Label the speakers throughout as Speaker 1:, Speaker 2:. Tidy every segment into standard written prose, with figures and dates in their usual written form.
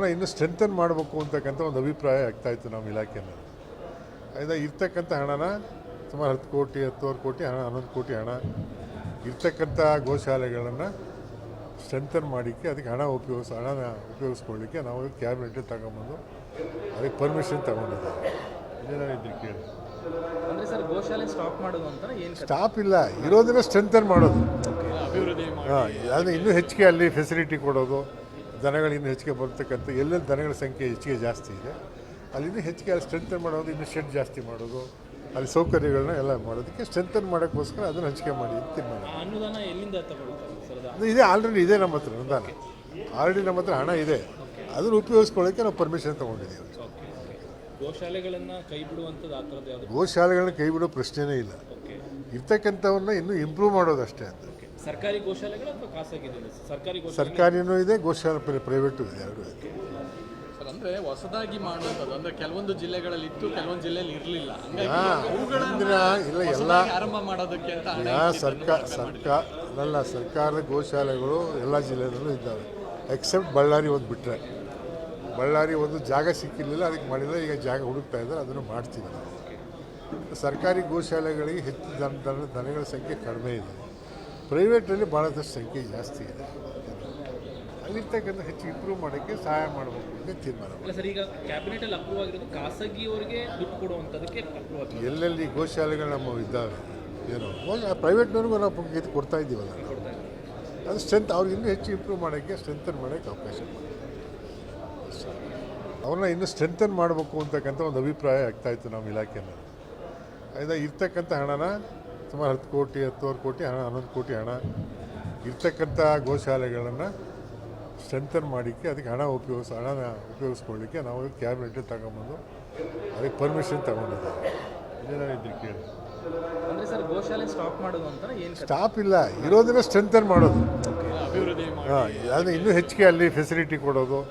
Speaker 1: ಅವ್ರನ್ನ ಇನ್ನೂ ಸ್ಟ್ರೆಂಥನ್ ಮಾಡಬೇಕು ಅಂತಕ್ಕಂಥ ಒಂದು ಅಭಿಪ್ರಾಯ ಆಗ್ತಾಯಿತ್ತು ನಮ್ಮ ಇಲಾಖೆಯಲ್ಲಿ. ಅದರಿಂದ ಇರ್ತಕ್ಕಂಥ ಹಣನ ಸುಮಾರು 10 ಕೋಟಿ 10 ಕೋಟಿ ಹಣ 11 ಕೋಟಿ ಹಣ ಇರ್ತಕ್ಕಂಥ ಗೋಶಾಲೆಗಳನ್ನು ಸ್ಟ್ರೆಂಥನ್ ಮಾಡಿಕ್ಕೆ ಅದಕ್ಕೆ ಹಣನ ಉಪಯೋಗಿಸ್ಕೊಳ್ಳಿಕ್ಕೆ ನಾವು ಕ್ಯಾಬಿನೆಟ್ ತಗೊಂಬಂದು ಅದಕ್ಕೆ ಪರ್ಮಿಷನ್ ತಗೊಂಡಿದ್ದೀವಿ. ಇದೇನಿದ್ರು ಕೇಳಿ
Speaker 2: ಅಂದರೆ ಸರ್ ಗೋಶಾಲೆ ಸ್ಟಾಪ್ ಮಾಡೋದು ಅಂತ ಏನು
Speaker 1: ಸ್ಟಾಪ್ ಇಲ್ಲ, ಇರೋದನ್ನ ಸ್ಟ್ರೆಂಥನ್ ಮಾಡೋದು.
Speaker 2: ಅಭಿವೃದ್ಧಿ
Speaker 1: ಅದು ಇನ್ನೂ ಹೆಚ್ಚಿಗೆ ಅಲ್ಲಿ ಫೆಸಿಲಿಟಿ ಕೊಡೋದು, ದನಗಳು ಇನ್ನೂ ಹೆಚ್ಚಿಗೆ ಬರ್ತಕ್ಕಂಥ ಎಲ್ಲೆಲ್ಲಿ ದನಗಳ ಸಂಖ್ಯೆ ಹೆಚ್ಚಿಗೆ ಜಾಸ್ತಿ ಇದೆ ಅಲ್ಲಿ ಇನ್ನೂ ಹೆಚ್ಚಿಗೆ ಅಲ್ಲಿ ಸ್ಟ್ರೆಂಥನ್ ಮಾಡೋದು, ಇನ್ನೂ ಶೆಡ್ ಜಾಸ್ತಿ ಮಾಡೋದು, ಅಲ್ಲಿ ಸೌಕರ್ಯಗಳನ್ನ ಎಲ್ಲ ಮಾಡೋದಕ್ಕೆ ಸ್ಟ್ರೆಂಥನ್ ಮಾಡೋಕ್ಕೋಸ್ಕರ ಅದನ್ನು ಹಂಚಿಕೆ ಮಾಡಿ ತೀರ್ಮಾನ.
Speaker 2: ಅನುದಾನ ಎಲ್ಲಿಂದ ತಗೊಳ್ತಾರೆ ಸರ್?
Speaker 1: ಅದು ಇದೆ, ಆಲ್ರೆಡಿ ಇದೆ ನಮ್ಮ ಹತ್ರ ಅನುದಾನ, ಆಲ್ರೆಡಿ ನಮ್ಮ ಹತ್ರ ಹಣ ಇದೆ. ಅದನ್ನು ಉಪಯೋಗಿಸ್ಕೊಳ್ಳೋಕ್ಕೆ ನಾವು ಪರ್ಮಿಷನ್ ತೊಗೊಂಡಿದ್ದೀವಿ.
Speaker 2: ಗೋಶಾಲೆಗಳನ್ನು ಕೈ ಬಿಡುವಂಥದ್ದು ಆ ಥರದ್ದು ಯಾವುದು?
Speaker 1: ಗೋಶಾಲೆಗಳನ್ನ ಕೈ ಬಿಡೋ ಪ್ರಶ್ನೆನೇ ಇಲ್ಲ, ಇರ್ತಕ್ಕಂಥವನ್ನ ಇನ್ನೂ ಇಂಪ್ರೂವ್ ಮಾಡೋದಷ್ಟೇ ಅಂತ.
Speaker 2: ಸರ್ಕಾರಿ ಗೋಶಾಲೆಗಳು ಅಥವಾ ಖಾಸಗಿ?
Speaker 1: ಸರ್ಕಾರಿನೂ ಇದೆ, ಗೋಶಾಲೆ ಪ್ರೈವೇಟು ಇದೆ, ಎರಡೂ ಇದೆ.
Speaker 3: ಸರ್ ಅಂದರೆ ಹೊಸದಾಗಿ ಮಾಡುವಂಥದ್ದು ಅಂದರೆ ಕೆಲವೊಂದು ಜಿಲ್ಲೆಗಳಲ್ಲಿ ಇತ್ತು, ಕೆಲವೊಂದು ಜಿಲ್ಲೆಯಲ್ಲಿ ಇರಲಿಲ್ಲ,
Speaker 1: ಇಲ್ಲ ಎಲ್ಲ
Speaker 3: ಆರಂಭ ಮಾಡೋದಕ್ಕೆ ಅಂತ
Speaker 1: ಸರ್ಕಾರದ ಗೋಶಾಲೆಗಳು ಎಲ್ಲ ಜಿಲ್ಲೆಯಲ್ಲೂ ಇದ್ದಾವೆ ಎಕ್ಸೆಪ್ಟ್ ಬಳ್ಳಾರಿ ಒಂದು ಬಿಟ್ಟರೆ. ಬಳ್ಳಾರಿ ಒಂದು ಜಾಗ ಸಿಕ್ಕಿರಲಿಲ್ಲ, ಅದಕ್ಕೆ ಮಾಡಿಲ್ಲ, ಈಗ ಜಾಗ ಹುಡುಕ್ತಾ ಇದ್ದಾರೆ, ಅದನ್ನು ಮಾಡ್ತೀವಿ ನಾವು. ಸರ್ಕಾರಿ ಗೋಶಾಲೆಗಳಿಗೆ ಹೆಚ್ಚು ದನಗಳ ಸಂಖ್ಯೆ ಕಡಿಮೆ ಇದೆ, ಪ್ರೈವೇಟಲ್ಲಿ ಭಾಳದಷ್ಟು ಸಂಖ್ಯೆ ಜಾಸ್ತಿ ಇದೆ. ಅಲ್ಲಿರ್ತಕ್ಕಂಥ ಹೆಚ್ಚು ಇಂಪ್ರೂವ್ ಮಾಡೋಕ್ಕೆ ಸಹಾಯ ಮಾಡಬೇಕು ಅಂತ ತೀರ್ಮಾನ.
Speaker 2: ಅಲ್ಲ ಸರ್, ಈಗ ಕ್ಯಾಬಿನೆಟಲ್ಲಿ ಅಪ್ರೂವ್ ಆಗಿರೋದು ಖಾಸಗಿಯವರಿಗೆ ದುಡ್ಡು ಕೊಡುವಂಥದ್ದಕ್ಕೆ ಅಪ್ರೂವ್ ಆಗಿದೆ.
Speaker 1: ಎಲ್ಲೆಲ್ಲಿ ಗೋಶಾಲೆಗಳು ನಮ್ಮ ಇದ್ದಾವೆ ಏನೋ ಪ್ರೈವೇಟ್ನವ್ರಿಗೂ ನಾವು ಇದು ಕೊಡ್ತಾ ಇದ್ದೀವಲ್ಲ, ಅದು ಸ್ಟ್ರೆಂತ್ ಅವ್ರಿಗೆ ಇನ್ನೂ ಹೆಚ್ಚು ಇಂಪ್ರೂವ್ ಮಾಡೋಕ್ಕೆ ಸ್ಟ್ರೆಂಥನ್ ಮಾಡೋಕ್ಕೆ ಅವಕಾಶ ಮಾಡಿ ಅವ್ರನ್ನ ಇನ್ನೂ ಸ್ಟ್ರೆಂಥನ್ ಮಾಡಬೇಕು ಅಂತಕ್ಕಂಥ ಒಂದು ಅಭಿಪ್ರಾಯ ಆಗ್ತಾಯಿತ್ತು ನಮ್ಮ ಇಲಾಖೆಯಲ್ಲಿ. ಅದರಿಂದ ಇರ್ತಕ್ಕಂಥ ಹಣನ ಸುಮಾರು 10 ಕೋಟಿ 10 ಕೋಟಿ ಹಣ 11 ಕೋಟಿ ಹಣ ಇರ್ತಕ್ಕಂಥ ಗೋಶಾಲೆಗಳನ್ನು ಸ್ಟ್ರೆಂಥನ್ ಮಾಡಿಕ್ಕೆ ಅದಕ್ಕೆ ಹಣನ ಉಪಯೋಗಿಸ್ಕೊಳ್ಳಿಕ್ಕೆ ನಾವು ಕ್ಯಾಬಿನೆಟ್ ತಗೊಂಬಂದು ಅದಕ್ಕೆ ಪರ್ಮಿಷನ್ ತಗೊಂಡಿದ್ದೀವಿ. ಇದೇನಿದ್ರು ಕೇಳಿ
Speaker 2: ಅಂದರೆ ಸರ್ ಗೋಶಾಲೆ ಸ್ಟಾಪ್ ಮಾಡೋದು ಅಂತ ಏನು?
Speaker 1: ಸ್ಟಾಪ್ ಇಲ್ಲ, ಇರೋದನ್ನ ಸ್ಟ್ರೆಂಥನ್ ಮಾಡೋದು.
Speaker 3: ಅಭಿವೃದ್ಧಿ
Speaker 1: ಅದು ಇನ್ನೂ ಹೆಚ್ಚಿಗೆ ಅಲ್ಲಿ ಫೆಸಿಲಿಟಿ ಕೊಡೋದು,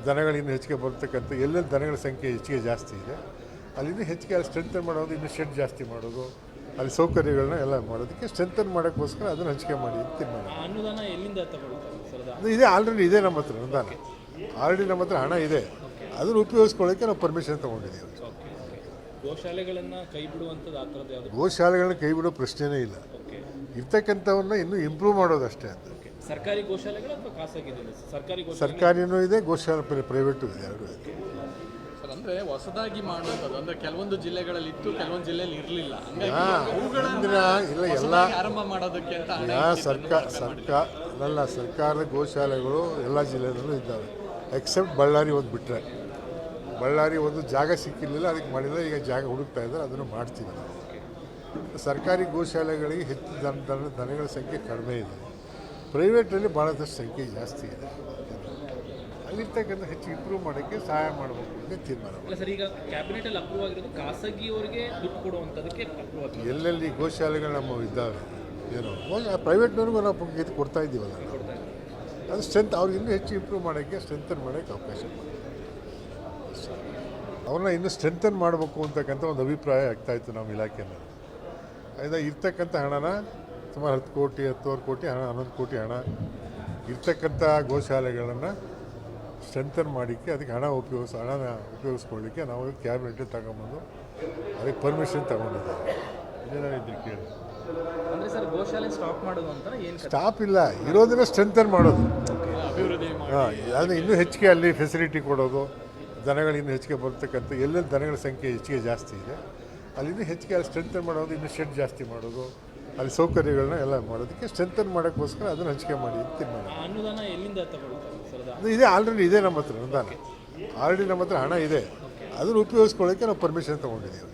Speaker 1: ದನಗಳು ಇನ್ನೂ ಹೆಚ್ಚಿಗೆ ಬರ್ತಕ್ಕಂಥ ಎಲ್ಲೆಲ್ಲಿ ದನಗಳ ಸಂಖ್ಯೆ ಹೆಚ್ಚಿಗೆ ಜಾಸ್ತಿ ಇದೆ ಅಲ್ಲಿ ಇನ್ನೂ ಹೆಚ್ಚಿಗೆ ಅಲ್ಲಿ ಸ್ಟ್ರೆಂಥನ್ ಮಾಡೋದು, ಇನ್ನೂ ಶೆಡ್ ಜಾಸ್ತಿ ಮಾಡೋದು, ಅಲ್ಲಿ ಸೌಕರ್ಯಗಳನ್ನ ಎಲ್ಲ ಮಾಡೋದಕ್ಕೆ ಸ್ಟ್ರೆಂಥನ್ ಮಾಡೋಕ್ಕೋಸ್ಕರ ಅದನ್ನು ಹಂಚಿಕೆ ಮಾಡಿ ತೀರ್ಮಾನ.
Speaker 2: ಅನುದಾನ ಎಲ್ಲಿಂದ ತಗೊಳ್ತಾರೆ ಸರ್?
Speaker 1: ಅದು ಇದೆ, ಆಲ್ರೆಡಿ ಇದೆ ನಮ್ಮ ಹತ್ರ ಅನುದಾನ, ಆಲ್ರೆಡಿ ನಮ್ಮ ಹತ್ರ ಹಣ ಇದೆ. ಅದನ್ನು ಉಪಯೋಗಿಸ್ಕೊಳ್ಳೋಕ್ಕೆ ನಾವು ಪರ್ಮಿಷನ್ ತೊಗೊಂಡಿದ್ದೀವಿ.
Speaker 2: ಗೋಶಾಲೆಗಳನ್ನು ಕೈ ಬಿಡುವಂಥದ್ದು ಆ ಥರದ್ದು ಯಾವುದು?
Speaker 1: ಗೋಶಾಲೆಗಳನ್ನ ಕೈ ಬಿಡೋ ಪ್ರಶ್ನೆನೇ ಇಲ್ಲ, ಇರ್ತಕ್ಕಂಥವನ್ನ ಇನ್ನೂ ಇಂಪ್ರೂವ್ ಮಾಡೋದಷ್ಟೇ ಅಂತ.
Speaker 2: ಸರ್ಕಾರಿ ಗೋಶಾಲೆಗಳು ಅಥವಾ ಖಾಸಗಿ?
Speaker 1: ಸರ್ಕಾರಿನೂ ಇದೆ, ಗೋಶಾಲೆ ಪ್ರೈವೇಟು ಇದೆ, ಎರಡೂ ಇದೆ.
Speaker 3: ಸರ್ ಅಂದರೆ ಹೊಸದಾಗಿ ಮಾಡುವಂಥದ್ದು ಅಂದರೆ ಕೆಲವೊಂದು ಜಿಲ್ಲೆಗಳಲ್ಲಿ ಇತ್ತು, ಕೆಲವೊಂದು ಜಿಲ್ಲೆಯಲ್ಲಿ ಇರಲಿಲ್ಲ,
Speaker 1: ಇಲ್ಲ ಎಲ್ಲ
Speaker 3: ಆರಂಭ ಮಾಡೋದಕ್ಕೆ ಅಂತ
Speaker 1: ಸರ್ಕಾರದ ಗೋಶಾಲೆಗಳು ಎಲ್ಲ ಜಿಲ್ಲೆಯಲ್ಲೂ ಇದ್ದಾವೆ ಎಕ್ಸೆಪ್ಟ್ ಬಳ್ಳಾರಿ ಒಂದು ಬಿಟ್ಟರೆ. ಬಳ್ಳಾರಿ ಒಂದು ಜಾಗ ಸಿಕ್ಕಿರಲಿಲ್ಲ, ಅದಕ್ಕೆ ಮಾಡಿಲ್ಲ, ಈಗ ಜಾಗ ಹುಡುಕ್ತಾ ಇದ್ದಾರೆ, ಅದನ್ನು ಮಾಡ್ತೀವಿ ನಾವು. ಸರ್ಕಾರಿ ಗೋಶಾಲೆಗಳಿಗೆ ಹೆಚ್ಚು ದನಗಳ ಸಂಖ್ಯೆ ಕಡಿಮೆ ಇದೆ, ಪ್ರೈವೇಟಲ್ಲಿ ಭಾಳದಷ್ಟು ಸಂಖ್ಯೆ ಜಾಸ್ತಿ ಇದೆ. ಅಲ್ಲಿರ್ತಕ್ಕಂಥ ಹೆಚ್ಚು ಇಂಪ್ರೂವ್ ಮಾಡೋಕ್ಕೆ ಸಹಾಯ ಮಾಡಬೇಕು ಅಂತ ತೀರ್ಮಾನ.
Speaker 2: ಅಲ್ಲ ಸರ್, ಈಗ ಕ್ಯಾಬಿನೆಟಲ್ಲಿ ಅಪ್ರೂವ್ ಆಗಿರೋದು ಖಾಸಗಿಯವರಿಗೆ ದುಡ್ಡು ಕೊಡುವಂಥದ್ದಕ್ಕೆ ಅಪ್ರೂವ್ ಆಗಿದೆ.
Speaker 1: ಎಲ್ಲೆಲ್ಲಿ ಗೋಶಾಲೆಗಳು ನಮ್ಮ ಇದ್ದಾವೆ ಏನೋ ಪ್ರೈವೇಟ್ನವ್ರಿಗೂ ನಾವು ಇದು ಕೊಡ್ತಾ ಇದ್ದೀವಲ್ಲ, ಅದು ಸ್ಟ್ರೆಂತ್ ಅವ್ರಿಗೆ ಇನ್ನೂ ಹೆಚ್ಚು ಇಂಪ್ರೂವ್ ಮಾಡೋಕ್ಕೆ ಸ್ಟ್ರೆಂಥನ್ ಮಾಡೋಕ್ಕೆ ಅವಕಾಶ ಮಾಡಿ ಅವ್ರನ್ನ ಇನ್ನೂ ಸ್ಟ್ರೆಂಥನ್ ಮಾಡಬೇಕು ಅಂತಕ್ಕಂಥ ಒಂದು ಅಭಿಪ್ರಾಯ ಆಗ್ತಾಯಿತ್ತು ನಮ್ಮ ಇಲಾಖೆಯಲ್ಲಿ. ಅದರಿಂದ ಇರ್ತಕ್ಕಂಥ ಹಣನ ಸುಮಾರು 10 ಕೋಟಿ 10 ಕೋಟಿ ಹಣ 11 ಕೋಟಿ ಹಣ ಇರ್ತಕ್ಕಂಥ ಗೋಶಾಲೆಗಳನ್ನು ಸ್ಟ್ರೆಂಥನ್ ಮಾಡಿಕ್ಕೆ ಅದಕ್ಕೆ ಹಣನ ಉಪಯೋಗಿಸ್ಕೊಳ್ಳಿಕ್ಕೆ ನಾವು ಕ್ಯಾಬಿನೆಟ್ ತಗೊಂಬಂದು ಅದಕ್ಕೆ ಪರ್ಮಿಷನ್ ತಗೊಂಡಿದ್ದೀವಿ. ಇದೇನಿದ್ರು ಕೇಳಿ
Speaker 2: ಅಂದರೆ ಸರ್ ಗೋಶಾಲೆ ಸ್ಟಾಪ್ ಮಾಡೋದು ಅಂತ ಏನು?
Speaker 1: ಸ್ಟಾಪ್ ಇಲ್ಲ, ಇರೋದನ್ನ ಸ್ಟ್ರೆಂಥನ್ ಮಾಡೋದು.
Speaker 3: ಅಭಿವೃದ್ಧಿ
Speaker 1: ಅದು ಇನ್ನೂ ಹೆಚ್ಚಿಗೆ ಅಲ್ಲಿ ಫೆಸಿಲಿಟಿ ಕೊಡೋದು, ದನಗಳು ಇನ್ನೂ ಹೆಚ್ಚಿಗೆ ಬರ್ತಕ್ಕಂಥ ಎಲ್ಲೆಲ್ಲಿ ದನಗಳ ಸಂಖ್ಯೆ ಹೆಚ್ಚಿಗೆ ಜಾಸ್ತಿ ಇದೆ ಅಲ್ಲಿ ಇನ್ನೂ ಹೆಚ್ಚಿಗೆ ಅಲ್ಲಿ ಸ್ಟ್ರೆಂಥನ್ ಮಾಡೋದು, ಇನ್ನೂ ಶೆಡ್ ಜಾಸ್ತಿ ಮಾಡೋದು, ಅಲ್ಲಿ ಸೌಕರ್ಯಗಳನ್ನ ಎಲ್ಲ ಮಾಡೋದಕ್ಕೆ ಸ್ಟ್ರೆಂಥನ್ ಮಾಡೋಕ್ಕೋಸ್ಕರ ಅದನ್ನು ಹಂಚಿಕೆ ಮಾಡಿ ತೀರ್ಮಾನ.
Speaker 2: ಅನುದಾನ ಎಲ್ಲಿಂದ ತಗೊಳ್ತಾರೆ ಸರ್?
Speaker 1: ಅದು ಇದೆ, ಆಲ್ರೆಡಿ ಇದೆ ನಮ್ಮ ಹತ್ರ ಅನುದಾನ, ಆಲ್ರೆಡಿ ನಮ್ಮ ಹತ್ರ ಹಣ ಇದೆ. ಅದನ್ನು ಉಪಯೋಗಿಸ್ಕೊಳ್ಳೋಕ್ಕೆ ನಾವು ಪರ್ಮಿಷನ್ ತೊಗೊಂಡಿದ್ದೀವಿ.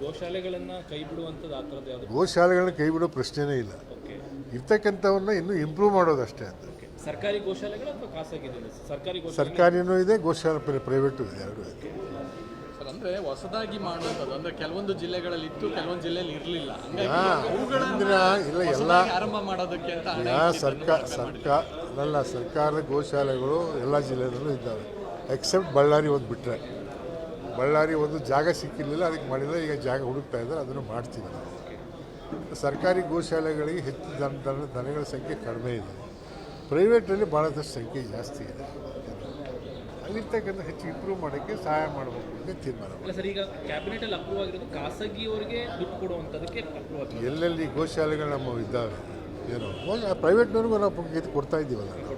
Speaker 2: ಗೋಶಾಲೆಗಳನ್ನು ಕೈ ಬಿಡುವಂಥದ್ದು ಆ ಥರದ್ದು ಯಾವುದು?
Speaker 1: ಗೋಶಾಲೆಗಳನ್ನ ಕೈ ಬಿಡೋ ಪ್ರಶ್ನೆನೇ ಇಲ್ಲ, ಇರ್ತಕ್ಕಂಥವನ್ನ ಇನ್ನೂ ಇಂಪ್ರೂವ್ ಮಾಡೋದಷ್ಟೇ ಅಂತ.
Speaker 2: ಸರ್ಕಾರಿ ಗೋಶಾಲೆಗಳು ಅಥವಾ ಖಾಸಗಿ?
Speaker 1: ಸರ್ಕಾರಿನೂ ಇದೆ, ಗೋಶಾಲೆ ಪ್ರೈವೇಟು ಇದೆ, ಎರಡೂ ಇದೆ.
Speaker 3: ಸರ್ ಅಂದರೆ ಹೊಸದಾಗಿ ಮಾಡುವಂಥದ್ದು ಅಂದರೆ ಕೆಲವೊಂದು ಜಿಲ್ಲೆಗಳಲ್ಲಿ ಇತ್ತು, ಕೆಲವೊಂದು ಜಿಲ್ಲೆಯಲ್ಲಿ ಇರಲಿಲ್ಲ,
Speaker 1: ಇಲ್ಲ ಎಲ್ಲ
Speaker 3: ಆರಂಭ ಮಾಡೋದಕ್ಕೆ ಅಂತ
Speaker 1: ಸರ್ಕಾರದ ಗೋಶಾಲೆಗಳು ಎಲ್ಲ ಜಿಲ್ಲೆಯಲ್ಲೂ ಇದ್ದಾವೆ ಎಕ್ಸೆಪ್ಟ್ ಬಳ್ಳಾರಿ ಒಂದು ಬಿಟ್ಟರೆ. ಬಳ್ಳಾರಿ ಒಂದು ಜಾಗ ಸಿಕ್ಕಿರಲಿಲ್ಲ, ಅದಕ್ಕೆ ಮಾಡಿಲ್ಲ, ಈಗ ಜಾಗ ಹುಡುಕ್ತಾ ಇದ್ದಾರೆ, ಅದನ್ನು ಮಾಡ್ತೀವಿ ನಾವು. ಸರ್ಕಾರಿ ಗೋಶಾಲೆಗಳಿಗೆ ಹೆಚ್ಚು ದನಗಳ ಸಂಖ್ಯೆ ಕಡಿಮೆ ಇದೆ, ಪ್ರೈವೇಟಲ್ಲಿ ಭಾಳದಷ್ಟು ಸಂಖ್ಯೆ ಜಾಸ್ತಿ ಇದೆ. ಅಲ್ಲಿರ್ತಕ್ಕಂಥ ಹೆಚ್ಚು ಇಂಪ್ರೂವ್ ಮಾಡೋಕ್ಕೆ ಸಹಾಯ ಮಾಡಬೇಕು ಅಂತ ತೀರ್ಮಾನ ಮಾಡಿ.
Speaker 2: ಅಲ್ಲ ಸರ್, ಈಗ ಕ್ಯಾಬಿನೆಟ್ ಅಲ್ಲಿ ಅಪ್ರೂವ್ ಆಗಿರೋದು ಖಾಸಗಿಯವರಿಗೆ ದುಡ್ಡು ಕೊಡುವಂಥದ್ದಕ್ಕೆ ಅಪ್ರೂವ್ ಆಗಿದೆ.
Speaker 1: ಎಲ್ಲೆಲ್ಲಿ ಗೋಶಾಲೆಗಳು ನಮ್ಮ ಇದ್ದಾವೆ ಏನೋ ಪ್ರೈವೇಟ್ನವ್ರಿಗೂ ನಾವು ಇದು ಕೊಡ್ತಾ ಇದ್ದೀವಲ್ಲ ನಾವು.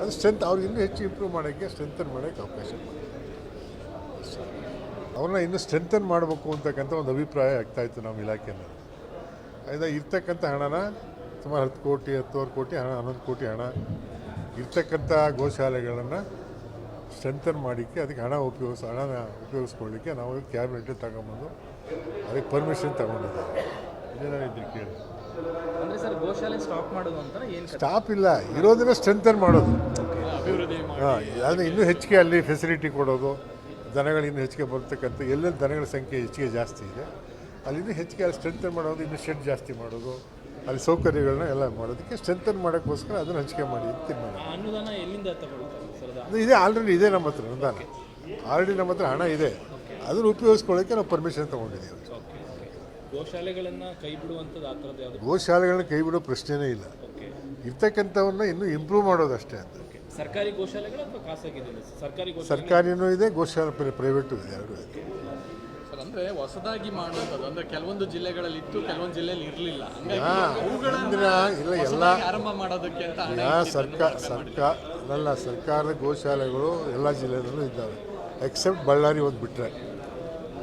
Speaker 1: ಅದು ಸ್ಟ್ರೆಂತ್ ಅವ್ರಿಗೆ ಇನ್ನೂ ಹೆಚ್ಚು ಇಂಪ್ರೂವ್ ಮಾಡೋಕ್ಕೆ ಸ್ಟ್ರೆಂಥನ್ ಮಾಡೋಕ್ಕೆ ಅವಕಾಶ ಮಾಡಿ. ಅವ್ರನ್ನ ಇನ್ನೂ ಸ್ಟ್ರೆಂಥನ್ ಮಾಡಬೇಕು ಅಂತಕ್ಕಂಥ ಒಂದು ಅಭಿಪ್ರಾಯ ಆಗ್ತಾಯಿತ್ತು ನಮ್ಮ ಇಲಾಖೆಯಲ್ಲಿ. ಆಯ್ತಾ ಇರ್ತಕ್ಕಂಥ ಹಣನ ಸುಮಾರು 10 ಕೋಟಿ 10 ಕೋಟಿ ಹಣ 11 ಕೋಟಿ ಹಣ ಇರ್ತಕ್ಕಂಥ ಗೋಶಾಲೆಗಳನ್ನು ಸ್ಟ್ರೆಂಥನ್ ಮಾಡಿಕ್ಕೆ ಅದಕ್ಕೆ ಹಣನ ಉಪಯೋಗಿಸ್ಕೊಳ್ಳಿಕ್ಕೆ ನಾವು ಕ್ಯಾಬಿನೆಟ್ ತಗೊಂಬಂದು ಅದಕ್ಕೆ ಪರ್ಮಿಷನ್ ತಗೊಂಡಿದ್ದೀವಿ. ಇದೇನಿದ್ರು ಕೇಳಿ
Speaker 2: ಅಂದ್ರೆ ಸರ್, ಗೋಶಾಲೆ ಸ್ಟಾಪ್ ಮಾಡೋದು ಅಂತ ಏನು
Speaker 1: ಸ್ಟಾಪ್ ಇಲ್ಲ, ಇರೋದನ್ನ ಸ್ಟ್ರೆಂಥನ್ ಮಾಡೋದು.
Speaker 3: ಅಭಿವೃದ್ಧಿ ಮಾಡಿ
Speaker 1: ಅದು ಇನ್ನೂ ಹೆಚ್ಚಿಗೆ ಅಲ್ಲಿ ಫೆಸಿಲಿಟಿ ಕೊಡೋದು, ದನಗಳು ಇನ್ನೂ ಹೆಚ್ಚಿಗೆ ಬರ್ತಕ್ಕಂಥ ಎಲ್ಲೆಲ್ಲಿ ದನಗಳ ಸಂಖ್ಯೆ ಹೆಚ್ಚಿಗೆ ಜಾಸ್ತಿ ಇದೆ ಅಲ್ಲಿ ಇನ್ನೂ ಹೆಚ್ಚಿಗೆ ಅಲ್ಲಿ ಸ್ಟ್ರೆಂಥನ್ ಮಾಡೋದು, ಇನ್ನೂ ಶೆಡ್ ಜಾಸ್ತಿ ಮಾಡೋದು, ಅಲ್ಲಿ ಸೌಕರ್ಯಗಳನ್ನ ಎಲ್ಲ ಮಾಡೋದಕ್ಕೆ ಸ್ಟ್ರೆಂಥನ್ ಮಾಡೋಕ್ಕೋಸ್ಕರ ಅದನ್ನು ಹಂಚಿಕೆ ಮಾಡಿ ತೀರ್ಮಾನ.
Speaker 2: ಆ ಅನುದಾನ ಎಲ್ಲಿಂದ ತಗೊಳ್ತಾರೆ ಸರ್?
Speaker 1: ಅದು ಇದೆ, ಆಲ್ರೆಡಿ ಇದೆ ನಮ್ಮ ಹತ್ರ ಅನುದಾನ, ಆಲ್ರೆಡಿ ನಮ್ಮ ಹತ್ರ ಹಣ ಇದೆ. ಅದನ್ನು ಉಪಯೋಗಿಸ್ಕೊಳ್ಳೋಕ್ಕೆ ನಾವು ಪರ್ಮಿಷನ್ ತೊಗೊಂಡಿದ್ದೀವಿ.
Speaker 2: ಗೋಶಾಲೆಗಳನ್ನ ಕೈ ಬಿಡುವಂಥದ್ದು ಆ ಥರದ್ದು ಯಾವುದು?
Speaker 1: ಗೋಶಾಲೆಗಳನ್ನ ಕೈ ಬಿಡೋ ಪ್ರಶ್ನೆನೇ ಇಲ್ಲ,
Speaker 2: ಓಕೆ
Speaker 1: ಇರ್ತಕ್ಕಂಥವನ್ನ ಇನ್ನೂ ಇಂಪ್ರೂವ್ ಮಾಡೋದಷ್ಟೇ ಅಂತ.
Speaker 2: ಓಕೆ. ಸರ್ಕಾರಿ ಗೋಶಾಲೆಗಳು ಅಥವಾ ಖಾಸಗಿ ಇದೆ? ಸರ್ಕಾರಿ ಗೋಶಾಲೆ
Speaker 1: ಸರ್ಕಾರಿನೂ ಇದೆ, ಗೋಶಾಲೆ ಪ್ರೈವೇಟು ಇದೆ, ಎರಡೂ ಇದೆ.
Speaker 3: ಸರ್ ಅಂದ್ರೆ ಹೊಸದಾಗಿ ಮಾಡುವಂಥದ್ದು ಅಂದ್ರೆ ಕೆಲವೊಂದು ಜಿಲ್ಲೆಗಳಲ್ಲಿ ಇತ್ತು, ಕೆಲವೊಂದು ಜಿಲ್ಲೆಯಲ್ಲಿ ಇರಲಿಲ್ಲ. ಹಂಗಾಗಿ
Speaker 1: ಇಂದಿನ ಇಲ್ಲ ಎಲ್ಲ
Speaker 3: ಹೊಸದಾಗಿ ಆರಂಭ ಮಾಡೋದಕ್ಕೆ ಅಂತ ಹಣ
Speaker 1: ಸರ್ಕಾರದ ಗೋಶಾಲೆಗಳು ಎಲ್ಲ ಜಿಲ್ಲೆಯಲ್ಲೂ ಇದ್ದಾವೆ ಎಕ್ಸೆಪ್ಟ್ ಬಳ್ಳಾರಿ ಒಂದು ಬಿಟ್ಟರೆ.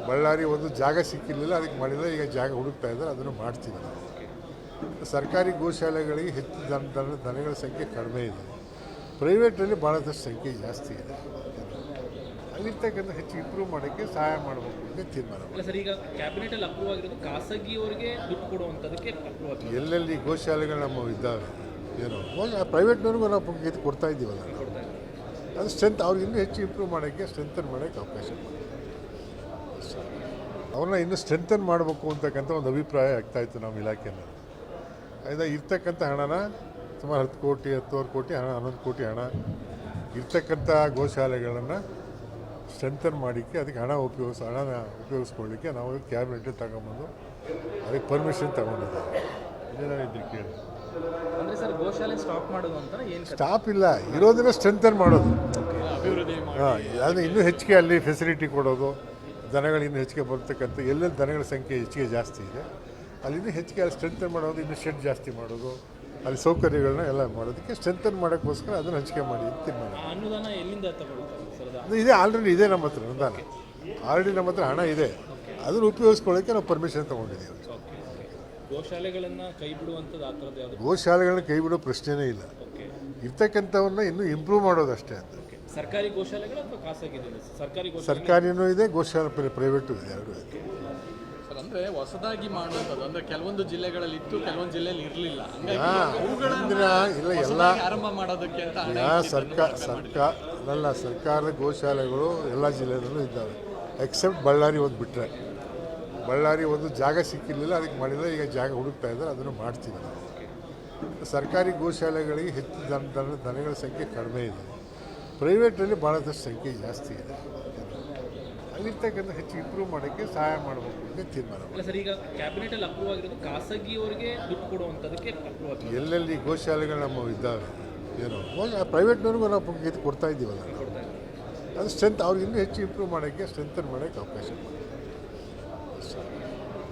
Speaker 1: ಬಳ್ಳಾರಿ ಒಂದು ಜಾಗ ಸಿಕ್ಕಿರಲಿಲ್ಲ, ಅದಕ್ಕೆ ಮಾಡಿಲ್ಲ. ಈಗ ಜಾಗ ಹುಡುಕ್ತಾ ಇದ್ದಾರೆ, ಅದನ್ನು ಮಾಡ್ತೀವಿ ನಾವು. ಸರ್ಕಾರಿ ಗೋಶಾಲೆಗಳಿಗೆ ಹೆಚ್ಚು ದನಗಳ ಸಂಖ್ಯೆ ಕಡಿಮೆ ಇದೆ, ಪ್ರೈವೇಟಲ್ಲಿ ಭಾಳದಷ್ಟು ಸಂಖ್ಯೆ ಜಾಸ್ತಿ ಇದೆ. ಅಲ್ಲಿರ್ತಕ್ಕಂಥ ಹೆಚ್ಚು ಇಂಪ್ರೂವ್ ಮಾಡೋಕ್ಕೆ ಸಹಾಯ ಮಾಡಬೇಕು ಅಂತ ತೀರ್ಮಾನ ಮಾಡಿ.
Speaker 2: ಅಲ್ಲ ಸರ್, ಈಗ ಕ್ಯಾಬಿನೆಟ್ ಅಲ್ಲಿ ಅಪ್ರೂವ್ ಆಗಿರೋದು ಖಾಸಗಿಯವರಿಗೆ ದುಡ್ಡು ಕೊಡುವಂಥದ್ದಕ್ಕೆ ಅಪ್ರೂವ್ ಆಗಿದೆ.
Speaker 1: ಎಲ್ಲೆಲ್ಲಿ ಗೋಶಾಲೆಗಳು ನಮ್ಮ ಇದ್ದಾವೆ ಏನೋ ಪ್ರೈವೇಟ್ನವ್ರಿಗೂ ನಾವು ಇದು ಕೊಡ್ತಾ ಇದ್ದೀವಲ್ಲ ನಾವು. ಅದು ಸ್ಟ್ರೆಂತ್ ಅವ್ರಿಗೆ ಇನ್ನೂ ಹೆಚ್ಚು ಇಂಪ್ರೂವ್ ಮಾಡೋಕ್ಕೆ ಸ್ಟ್ರೆಂಥನ್ ಮಾಡೋಕ್ಕೆ ಅವಕಾಶ ಮಾಡಿ. ಅವ್ರನ್ನ ಇನ್ನೂ ಸ್ಟ್ರೆಂಥನ್ ಮಾಡಬೇಕು ಅಂತಕ್ಕಂಥ ಒಂದು ಅಭಿಪ್ರಾಯ ಆಗ್ತಾಯಿತ್ತು ನಮ್ಮ ಇಲಾಖೆಯಲ್ಲಿ. ಆಯ್ತಾ ಇರ್ತಕ್ಕಂಥ ಹಣನ ಸುಮಾರು 10 ಕೋಟಿ 10 ಕೋಟಿ ಹಣ 11 ಕೋಟಿ ಹಣ ಇರ್ತಕ್ಕಂಥ ಗೋಶಾಲೆಗಳನ್ನು ಸ್ಟ್ರೆಂಥನ್ ಮಾಡಿಕ್ಕೆ ಅದಕ್ಕೆ ಹಣನ ಉಪಯೋಗಿಸ್ಕೊಳ್ಳಿಕ್ಕೆ ನಾವು ಕ್ಯಾಬಿನೆಟ್ ತಗೊಂಬಂದು ಅದಕ್ಕೆ ಪರ್ಮಿಷನ್ ತಗೊಂಡಿದ್ದೀವಿ. ಇದೇನಿದ್ರು ಕೇಳಿ
Speaker 2: ಅಂದ್ರೆ ಸರ್, ಗೋಶಾಲೆ ಸ್ಟಾಪ್ ಮಾಡೋದು ಅಂತ ಏನು
Speaker 1: ಸ್ಟಾಪ್ ಇಲ್ಲ, ಇರೋದನ್ನ ಸ್ಟ್ರೆಂಥನ್ ಮಾಡೋದು.
Speaker 3: ಅಭಿವೃದ್ಧಿ ಮಾಡಿ
Speaker 1: ಅದು ಇನ್ನೂ ಹೆಚ್ಚಿಗೆ ಅಲ್ಲಿ ಫೆಸಿಲಿಟಿ ಕೊಡೋದು, ದನಗಳು ಇನ್ನೂ ಹೆಚ್ಚಿಗೆ ಬರ್ತಕ್ಕಂಥ ಎಲ್ಲೆಲ್ಲಿ ದನಗಳ ಸಂಖ್ಯೆ ಹೆಚ್ಚಿಗೆ ಜಾಸ್ತಿ ಇದೆ ಅಲ್ಲಿ ಇನ್ನೂ ಹೆಚ್ಚಿಗೆ ಅಲ್ಲಿ ಸ್ಟ್ರೆಂಥನ್ ಮಾಡೋದು, ಇನ್ನೂ ಶೆಡ್ ಜಾಸ್ತಿ ಮಾಡೋದು, ಅಲ್ಲಿ ಸೌಕರ್ಯಗಳನ್ನ ಎಲ್ಲ ಮಾಡೋದಕ್ಕೆ ಸ್ಟ್ರೆಂಥನ್ ಮಾಡೋಕ್ಕೋಸ್ಕರ ಅದನ್ನು ಹಂಚಿಕೆ ಮಾಡಿ ತೀರ್ಮಾನ.
Speaker 2: ಆ ಅನುದಾನ ಎಲ್ಲಿಂದ ತಗೊಳ್ತಾರೆ ಸರ್?
Speaker 1: ಅದು ಇದೆ, ಆಲ್ರೆಡಿ ಇದೆ ನಮ್ಮ ಹತ್ರ ಅನುದಾನ, ಆಲ್ರೆಡಿ ನಮ್ಮ ಹತ್ರ ಹಣ ಇದೆ. ಅದನ್ನು ಉಪಯೋಗಿಸ್ಕೊಳ್ಳೋಕ್ಕೆ ನಾವು ಪರ್ಮಿಷನ್ ತೊಗೊಂಡಿದ್ದೀವಿ.
Speaker 2: ಗೋಶಾಲೆಗಳನ್ನ ಕೈ ಬಿಡುವಂಥದ್ದು ಆ ಥರದ್ದು ಯಾವುದು?
Speaker 1: ಗೋಶಾಲೆಗಳನ್ನ ಕೈ ಬಿಡೋ ಪ್ರಶ್ನೆನೇ ಇಲ್ಲ,
Speaker 2: ಓಕೆ
Speaker 1: ಇರ್ತಕ್ಕಂಥವನ್ನ ಇನ್ನೂ ಇಂಪ್ರೂವ್ ಮಾಡೋದಷ್ಟೇ ಅಂತ.
Speaker 2: ಓಕೆ. ಸರ್ಕಾರಿ ಗೋಶಾಲೆಗಳು ಅಥವಾ ಖಾಸಗಿ ಇದೆ? ಸರ್ಕಾರಿ ಗೋಶಾಲೆ
Speaker 1: ಸರ್ಕಾರಿನೂ ಇದೆ, ಗೋಶಾಲೆ ಪ್ರೈವೇಟು ಇದೆ, ಎರಡೂ ಇದೆ.
Speaker 3: ಸರ್ ಅಂದ್ರೆ ಹೊಸದಾಗಿ ಮಾಡುವಂಥದ್ದು ಅಂದ್ರೆ ಕೆಲವೊಂದು ಜಿಲ್ಲೆಗಳಲ್ಲಿ ಇತ್ತು, ಕೆಲವೊಂದು ಜಿಲ್ಲೆಯಲ್ಲಿ ಇರಲಿಲ್ಲ. ಹಂಗಾಗಿ
Speaker 1: ಇಂದಿನ ಇಲ್ಲ ಎಲ್ಲ
Speaker 3: ಹೊಸದಾಗಿ ಆರಂಭ ಮಾಡೋದಕ್ಕೆ ಅಂತ ಹಣ
Speaker 1: ಸರ್ಕಾರದ ಗೋಶಾಲೆಗಳು ಎಲ್ಲ ಜಿಲ್ಲೆಯಲ್ಲೂ ಇದ್ದಾವೆ ಎಕ್ಸೆಪ್ಟ್ ಬಳ್ಳಾರಿ ಒಂದು ಬಿಟ್ಟರೆ. ಬಳ್ಳಾರಿ ಒಂದು ಜಾಗ ಸಿಕ್ಕಿರಲಿಲ್ಲ, ಅದಕ್ಕೆ ಮಾಡಿಲ್ಲ. ಈಗ ಜಾಗ ಹುಡುಕ್ತಾ ಇದ್ದಾರೆ, ಅದನ್ನು ಮಾಡ್ತೀವಿ ನಾವು. ಸರ್ಕಾರಿ ಗೋಶಾಲೆಗಳಿಗೆ ಹೆಚ್ಚು ದನಗಳ ಸಂಖ್ಯೆ ಕಡಿಮೆ ಇದೆ, ಪ್ರೈವೇಟಲ್ಲಿ ಭಾಳದಷ್ಟು ಸಂಖ್ಯೆ ಜಾಸ್ತಿ ಇದೆ. ಅಲ್ಲಿರ್ತಕ್ಕಂಥ ಹೆಚ್ಚು ಇಂಪ್ರೂವ್ ಮಾಡೋಕ್ಕೆ ಸಹಾಯ ಮಾಡಬೇಕು ಅಂತ ತೀರ್ಮಾನ ಮಾಡಿ.
Speaker 2: ಅಲ್ಲ ಸರ್, ಈಗ ಕ್ಯಾಬಿನೆಟ್ ಅಲ್ಲಿ ಅಪ್ರೂವ್ ಆಗಿರೋದು ಖಾಸಗಿಯವರಿಗೆ ದುಡ್ಡು ಕೊಡುವಂಥದ್ದಕ್ಕೆ ಅಪ್ರೂವ್ ಆಗಿದೆ.
Speaker 1: ಎಲ್ಲೆಲ್ಲಿ ಗೋಶಾಲೆಗಳು ನಮ್ಮ ಇದ್ದಾವೆ ಏನೋ ಪ್ರೈವೇಟ್ನವ್ರಿಗೂ ನಾವು ಇದು ಕೊಡ್ತಾ ಇದ್ದೀವಲ್ಲ ನಾವು. ಅದು ಸ್ಟ್ರೆಂತ್ ಅವ್ರಿಗೆ ಇನ್ನೂ ಹೆಚ್ಚು ಇಂಪ್ರೂವ್ ಮಾಡೋಕ್ಕೆ ಸ್ಟ್ರೆಂಥನ್ ಮಾಡೋಕ್ಕೆ ಅವಕಾಶ ಮಾಡಿ.